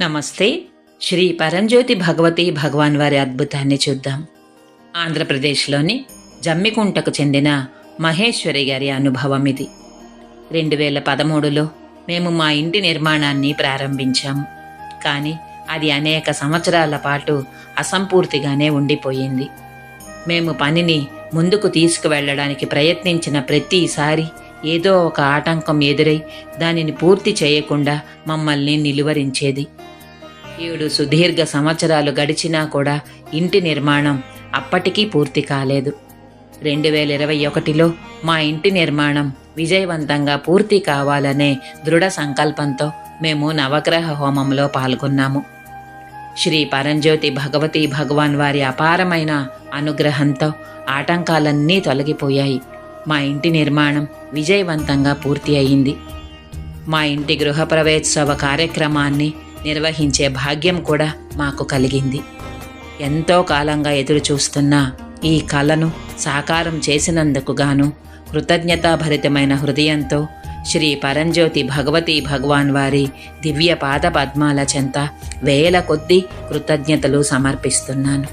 నమస్తే. శ్రీ పరంజ్యోతి భగవతి భగవాన్ వారి అద్భుతాన్ని చూద్దాం. ఆంధ్రప్రదేశ్లోని జమ్మికుంటకు చెందిన మహేశ్వరి గారి అనుభవం ఇది. 2013లో మేము మా ఇంటి నిర్మాణాన్ని ప్రారంభించాము. కానీ అది అనేక సంవత్సరాల పాటు అసంపూర్తిగానే ఉండిపోయింది. మేము పనిని ముందుకు తీసుకువెళ్ళడానికి ప్రయత్నించిన ప్రతిసారి ఏదో ఒక ఆటంకం ఎదురై దానిని పూర్తి చేయకుండా మమ్మల్ని నిలువరించేది. 7 సుదీర్ఘ సంవత్సరాలు గడిచినా కూడా ఇంటి నిర్మాణం అప్పటికీ పూర్తి కాలేదు. 2021లో మా ఇంటి నిర్మాణం విజయవంతంగా పూర్తి కావాలనే దృఢ సంకల్పంతో మేము నవగ్రహ హోమంలో పాల్గొన్నాము. శ్రీ పరంజ్యోతి భగవతి భగవాన్ వారి అపారమైన అనుగ్రహంతో ఆటంకాలన్నీ తొలగిపోయాయి. మా ఇంటి నిర్మాణం విజయవంతంగా పూర్తి అయింది. మా ఇంటి గృహప్రవేశోత్సవ కార్యక్రమాన్ని నిర్వహించే భాగ్యం కూడా మాకు కలిగింది. ఎంతో కాలంగా ఎదురు చూస్తున్న ఈ కళను సాకారం చేసినందుకు గాను కృతజ్ఞతాభరితమైన హృదయంతో శ్రీ పరంజ్యోతి భగవతి భగవాన్ వారి దివ్య పాద పద్మాల చెంత వేల కొద్దీ కృతజ్ఞతలు సమర్పిస్తున్నాను.